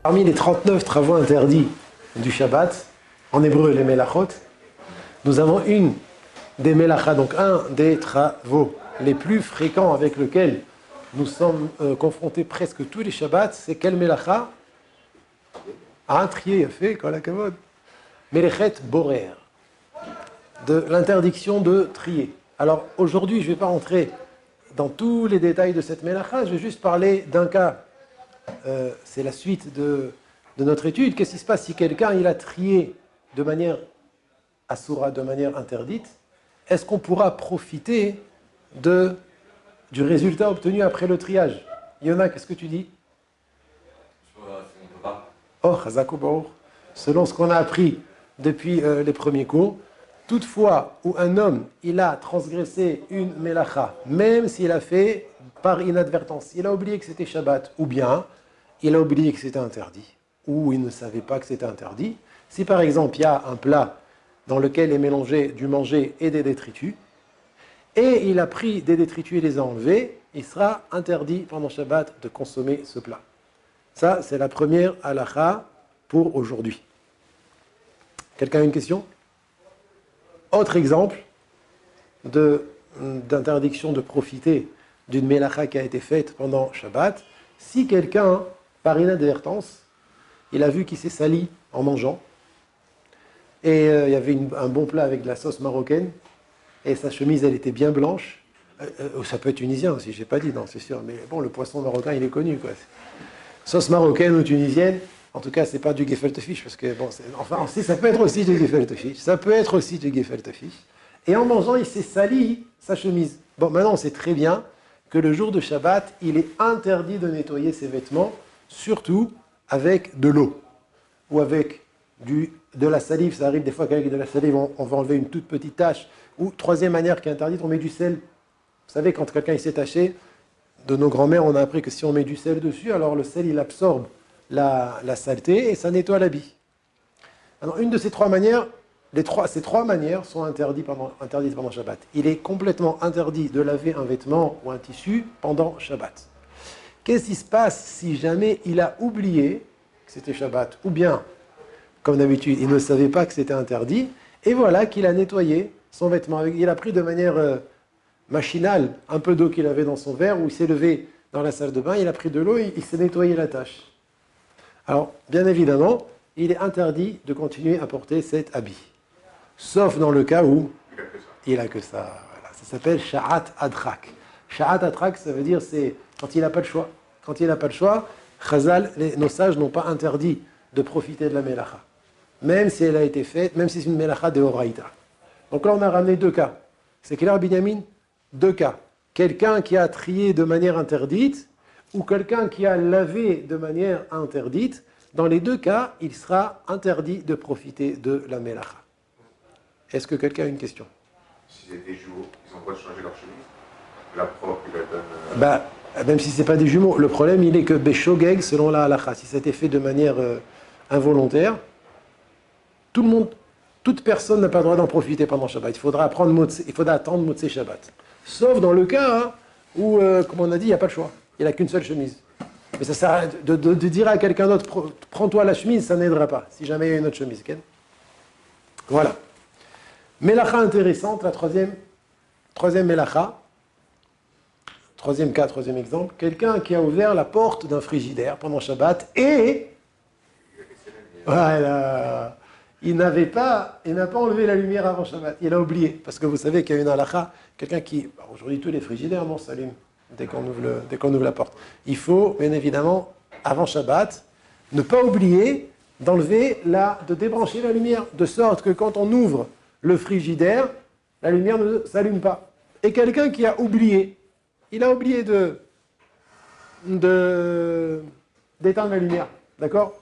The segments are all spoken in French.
Parmi les 39 travaux interdits du Shabbat, en hébreu les melachot, nous avons une des melachas, donc un des travaux les plus fréquents avec lesquels nous sommes confrontés presque tous les Shabbats, c'est quel melacha? Un trier fait, kol hakavod. Melechet borer, de l'interdiction de trier. Alors aujourd'hui, je ne vais pas rentrer dans tous les détails de cette melacha, je vais juste parler d'un cas. C'est la suite de notre étude. Qu'est-ce qui se passe si quelqu'un il a trié de manière assoura, de manière interdite? Est-ce qu'on pourra profiter du résultat obtenu après le triage? Yona, qu'est-ce que tu dis? Oh, Chazak Baruch. Selon ce qu'on a appris depuis les premiers cours, toutefois où un homme il a transgressé une melacha, même s'il a fait par inadvertance, il a oublié que c'était Shabbat, ou bien il a oublié que c'était interdit, ou il ne savait pas que c'était interdit. Si par exemple il y a un plat dans lequel est mélangé du manger et des détritus, et il a pris des détritus et les a enlevés, il sera interdit pendant Shabbat de consommer ce plat. Ça, c'est la première halakha pour aujourd'hui. Quelqu'un a une question? Autre exemple d'interdiction de profiter d'une melacha qui a été faite pendant Shabbat, si quelqu'un, par inadvertance, il a vu qu'il s'est sali en mangeant, et il y avait un bon plat avec de la sauce marocaine, et sa chemise, elle était bien blanche. Ça peut être tunisien aussi, je n'ai pas dit, non, c'est sûr. Mais bon, le poisson marocain, il est connu, quoi. Sauce marocaine ou tunisienne, en tout cas, c'est pas du gefilte fish, parce que, bon, enfin, ça peut être aussi du gefilte fish. Ça peut être aussi du gefilte fish. Et en mangeant, il s'est sali sa chemise. Bon, maintenant, on sait très bien que le jour de Shabbat, il est interdit de nettoyer ses vêtements, surtout avec de l'eau ou avec de la salive. Ça arrive des fois qu'avec de la salive, on va enlever une toute petite tache. Ou troisième manière qui est interdite, on met du sel. Vous savez, quand quelqu'un s'est taché, de nos grands-mères, on a appris que si on met du sel dessus, alors le sel, il absorbe la saleté et ça nettoie l'habit. Alors, une de ces trois manières, ces trois manières sont interdites pendant Shabbat. Il est complètement interdit de laver un vêtement ou un tissu pendant Shabbat. Qu'est-ce qui se passe si jamais il a oublié que c'était Shabbat, ou bien, comme d'habitude, il ne savait pas que c'était interdit, et voilà qu'il a nettoyé son vêtement. Il a pris de manière machinale un peu d'eau qu'il avait dans son verre, ou il s'est levé dans la salle de bain, il a pris de l'eau et il s'est nettoyé la tache. Alors, bien évidemment, il est interdit de continuer à porter cet habit. Sauf dans le cas où il a que ça. Voilà. Ça s'appelle Sha'at Adrak. Sha'at Adrak, ça veut dire c'est quand il n'a pas le choix. Quand il n'a pas le choix, Chazal, nos sages n'ont pas interdit de profiter de la melacha. Même si elle a été faite, même si c'est une melacha de Horaïta. Donc là, on a ramené deux cas. C'est clair, Binyamin? Deux cas. Quelqu'un qui a trié de manière interdite ou quelqu'un qui a lavé de manière interdite. Dans les deux cas, il sera interdit de profiter de la melacha. Est-ce que quelqu'un a une question? Si c'est des jumeaux, ils ont le droit de changer leur chemise? La propre, ils la donnent... Même si ce n'est pas des jumeaux, le problème il est que Beshogeg, selon la halakha, si ça a été fait de manière involontaire, toute personne n'a pas le droit d'en profiter pendant Shabbat. Il faudra attendre Motzei Shabbat. Sauf dans le cas où, comme on a dit, il n'y a pas le choix. Il n'a qu'une seule chemise. Mais ça sert à rien de dire à quelqu'un d'autre, prends-toi la chemise, ça n'aidera pas, si jamais il y a une autre chemise. Okay? Voilà. Melacha intéressante, la troisième melacha. Troisième cas, troisième exemple. Quelqu'un qui a ouvert la porte d'un frigidaire pendant Shabbat et... Voilà. Il n'a pas enlevé la lumière avant Shabbat. Il a oublié. Parce que vous savez qu'il y a une halakha, quelqu'un qui... Aujourd'hui, tous les frigidaires s'allument dès qu'on ouvre la porte. Il faut, bien évidemment, avant Shabbat, ne pas oublier de débrancher la lumière, de sorte que quand on ouvre le frigidaire, la lumière ne s'allume pas. Et quelqu'un qui a oublié, il a oublié d'éteindre la lumière, d'accord?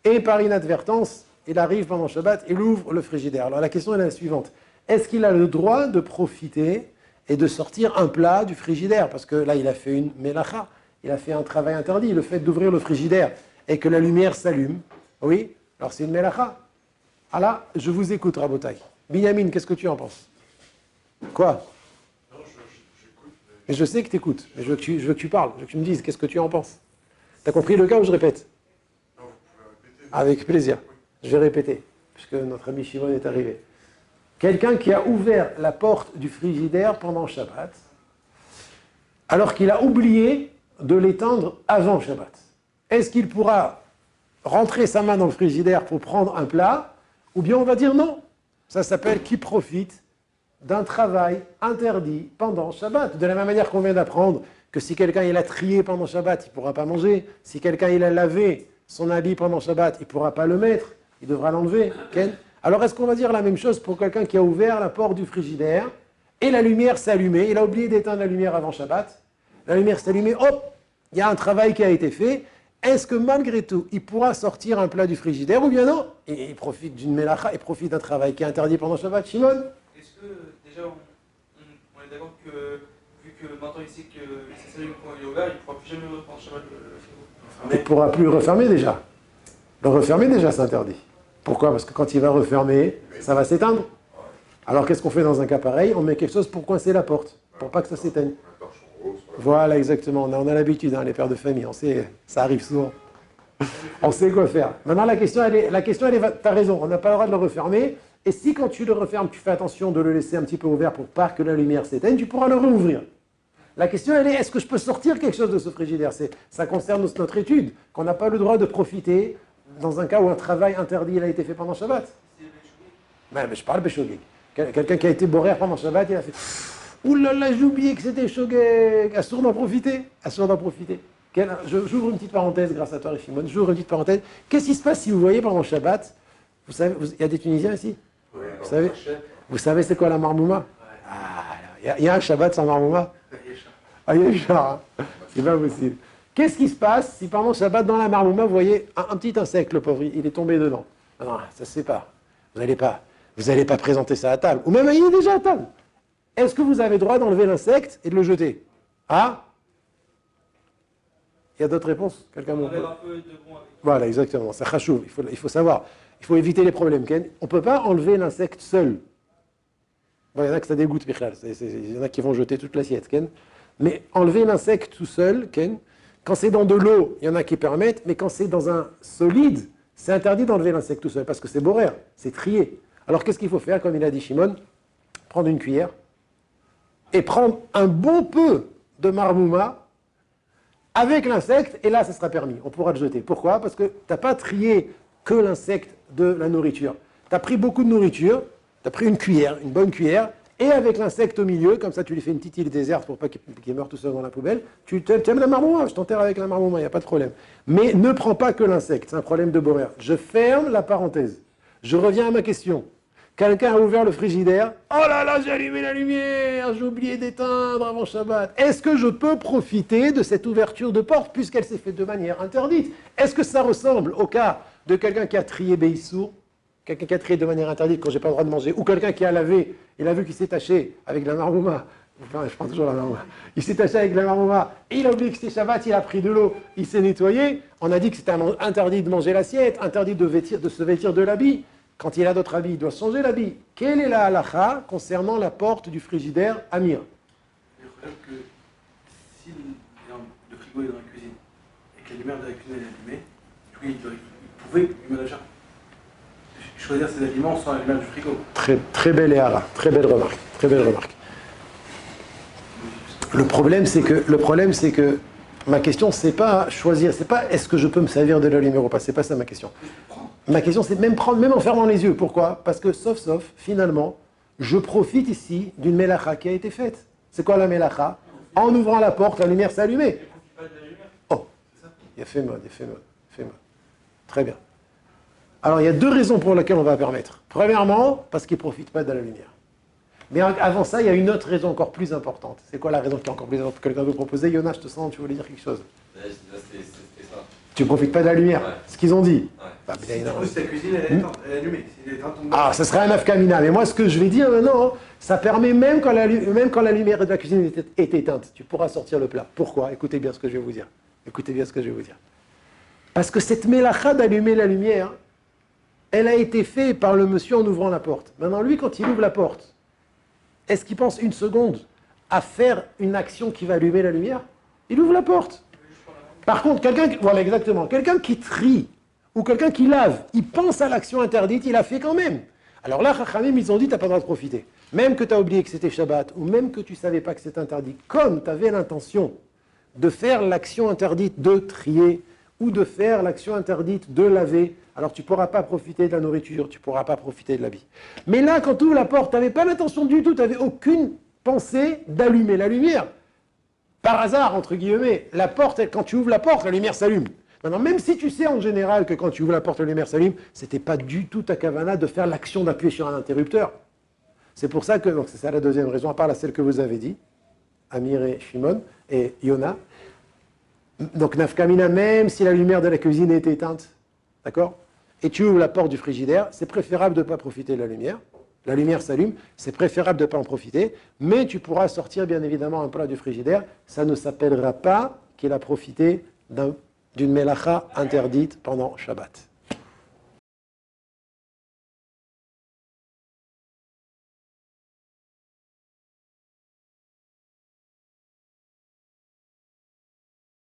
Et par inadvertance, il arrive pendant Shabbat, il ouvre le frigidaire. Alors la question est la suivante. Est-ce qu'il a le droit de profiter et de sortir un plat du frigidaire? Parce que là, il a fait une melacha, il a fait un travail interdit. Le fait d'ouvrir le frigidaire et que la lumière s'allume, oui, alors c'est une melacha. Ah là, je vous écoute, Rabotai. Binyamin, qu'est-ce que tu en penses? Quoi? Non, j'écoute. Mais je sais que tu écoutes. Mais je veux que tu parles. Je veux que tu me dises qu'est-ce que tu en penses. Tu as compris le cas ou je répète? Non, vous Avec plaisir. Je vais répéter, puisque notre ami Shimon est arrivé. Quelqu'un qui a ouvert la porte du frigidaire pendant Shabbat, alors qu'il a oublié de l'éteindre avant Shabbat. Est-ce qu'il pourra rentrer sa main dans le frigidaire pour prendre un plat, ou bien on va dire non? Ça s'appelle qui profite d'un travail interdit pendant Shabbat. De la même manière qu'on vient d'apprendre que si quelqu'un il a trié pendant Shabbat, il ne pourra pas manger. Si quelqu'un il a lavé son habit pendant Shabbat, il ne pourra pas le mettre, il devra l'enlever. Okay? Alors est-ce qu'on va dire la même chose pour quelqu'un qui a ouvert la porte du frigidaire et la lumière s'est allumée, il a oublié d'éteindre la lumière avant Shabbat, la lumière s'est allumée, hop, il y a un travail qui a été fait. Est-ce que malgré tout, il pourra sortir un plat du frigidaire ou bien non? Et il profite d'une mélacha, il profite d'un travail qui est interdit pendant Shabbat. Shimon? Est-ce que déjà on est d'accord que vu que maintenant il sait que c'est celui quand il est ouvert, il ne pourra plus jamais reprendre Shabbat le frigo? Il ne pourra plus le refermer déjà. Le refermer déjà c'est interdit. Pourquoi? Parce que quand il va refermer, ça va s'éteindre. Alors qu'est-ce qu'on fait dans un cas pareil? On met quelque chose pour coincer la porte, pour pas que ça s'éteigne. Voilà, exactement. On a l'habitude, hein, les pères de famille, on sait, ça arrive souvent. On sait quoi faire. Maintenant, la question, elle est, t'as raison, on n'a pas le droit de le refermer. Et si quand tu le refermes, tu fais attention de le laisser un petit peu ouvert pour pas que la lumière s'éteigne, tu pourras le rouvrir. La question, elle est, est-ce que je peux sortir quelque chose de ce frigidaire? Ça concerne notre étude, qu'on n'a pas le droit de profiter dans un cas où un travail interdit il a été fait pendant Shabbat. Mais je parle Béchogeg. Quelqu'un qui a été boraire pendant Shabbat, il a fait... Ouh là là, j'ai oublié que c'était Shogeg. Assour d'en profiter. Assour d'en profiter. J'ouvre une petite parenthèse grâce à toi, Shimon. J'ouvre une petite parenthèse. Qu'est-ce qui se passe si vous voyez pendant Shabbat? Vous savez, il y a des Tunisiens ici? Oui, vous savez c'est quoi la marmouma? Il y a un Shabbat sans marmouma? Ah, il y a eu ça. Hein. C'est pas possible. Qu'est-ce qui se passe si pendant Shabbat, dans la marmouma, vous voyez un petit insecte, le pauvre, il est tombé dedans? Non, ça se fait pas. Vous n'allez pas présenter ça à table. Ou même, il est déjà à table. Est-ce que vous avez le droit d'enlever l'insecte et de le jeter? Ah? Il y a d'autres réponses? Quelqu'un me pose? Voilà, exactement. C'est chachouv. Il faut savoir. Il faut éviter les problèmes. On ne peut pas enlever l'insecte seul. Bon, il y en a que ça dégoûte, Michal. Il y en a qui vont jeter toute l'assiette. Mais enlever l'insecte tout seul, quand c'est dans de l'eau, il y en a qui permettent, mais quand c'est dans un solide, c'est interdit d'enlever l'insecte tout seul, parce que c'est boraire, c'est trié. Alors qu'est-ce qu'il faut faire, comme il a dit Shimon? Prendre une cuillère et prendre un bon peu de marmouma avec l'insecte, et là, ça sera permis. On pourra le jeter. Pourquoi? Parce que tu n'as pas trié que l'insecte de la nourriture. Tu as pris beaucoup de nourriture, tu as pris une cuillère, une bonne cuillère, et avec l'insecte au milieu, comme ça tu lui fais une petite île déserte pour pas qu'il meure tout seul dans la poubelle, tu aimes la marmouma, je t'enterre avec la marmouma, il n'y a pas de problème. Mais ne prends pas que l'insecte, c'est un problème de boraire. Je ferme la parenthèse. Je reviens à ma question. Quelqu'un a ouvert le frigidaire, oh là là, j'ai allumé la lumière, j'ai oublié d'éteindre avant Shabbat. Est-ce que je peux profiter de cette ouverture de porte puisqu'elle s'est faite de manière interdite? Est-ce que ça ressemble au cas de quelqu'un qui a trié Béissour? Quelqu'un qui a trié de manière interdite quand j'ai pas le droit de manger, ou quelqu'un qui a lavé, il a vu qu'il s'est taché avec la marmouma, enfin, je prends toujours la marmouma, il s'est taché avec la marmouma, et il a oublié que c'était Shabbat, il a pris de l'eau, il s'est nettoyé, on a dit que c'était interdit de manger l'assiette, interdit de se vêtir de l'habit, quand il a d'autres habits, il doit changer l'habit. Quelle est la halakha concernant la porte du frigidaire Amir? Je regarde que si le frigo est dans la cuisine, et que la lumière de la cuisine est allumée, du coup il pouvait, du manager, choisir ses aliments sans la lumière du frigo. Très belle Ehara, très belle remarque, très belle remarque. Le problème c'est que ma question c'est pas choisir, c'est pas est-ce que je peux me servir de la lumière ou pas, c'est pas ça ma question. Ma question c'est même prendre, même en fermant les yeux. Pourquoi? Parce que sauf, finalement, je profite ici d'une mélacha qui a été faite. C'est quoi la mélacha? En ouvrant la porte, la lumière s'est allumée. Oh, il y a fait mode. Très bien. Alors, il y a deux raisons pour lesquelles on va permettre. Premièrement, parce qu'il ne profite pas de la lumière. Mais avant ça, il y a une autre raison encore plus importante. C'est quoi la raison qui est encore plus importante? Quelqu'un veut proposer? Yona, je te sens, tu voulais dire quelque chose? C'était ça. Tu ne profites pas de la lumière? Ouais. Ce qu'ils ont dit. Ouais. Bah, Si ta cuisine elle est allumée, si elle est éteinte, ah, ça serait un afkamina. Mais moi, ce que je vais dire maintenant, ça permet même quand la lumière de la cuisine est éteinte, tu pourras sortir le plat. Pourquoi? Écoutez bien ce que je vais vous dire. Parce que cette mélacha d'allumer la lumière, elle a été faite par le monsieur en ouvrant la porte. Maintenant, lui, quand il ouvre la porte, est-ce qu'il pense une seconde à faire une action qui va allumer la lumière? Il ouvre la porte. Par contre, quelqu'un qui trie ou quelqu'un qui lave, il pense à l'action interdite, il a fait quand même. Alors là, Chachamim, ils ont dit, tu n'as pas le droit de profiter. Même que tu as oublié que c'était Shabbat, ou même que tu ne savais pas que c'était interdit, comme tu avais l'intention de faire l'action interdite de trier, ou de faire l'action interdite de laver, alors tu ne pourras pas profiter de la nourriture, tu ne pourras pas profiter de l'habit. Mais là, quand tu ouvres la porte, tu n'avais pas l'intention du tout, tu n'avais aucune pensée d'allumer la lumière. Par hasard, entre guillemets, la porte, quand tu ouvres la porte, la lumière s'allume. Maintenant, même si tu sais en général que quand tu ouvres la porte, la lumière s'allume, ce n'était pas du tout ta kavana de faire l'action d'appuyer sur un interrupteur. C'est pour ça que, donc c'est ça la deuxième raison, à part la celle que vous avez dit, Amir et Shimon et Yona. Donc nafkamina, même si la lumière de la cuisine est éteinte, d'accord, et tu ouvres la porte du frigidaire, c'est préférable de ne pas profiter de la lumière. La lumière s'allume, c'est préférable de ne pas en profiter, mais tu pourras sortir bien évidemment un plat du frigidaire, ça ne s'appellera pas qu'il a profité d'une mélacha interdite pendant Shabbat.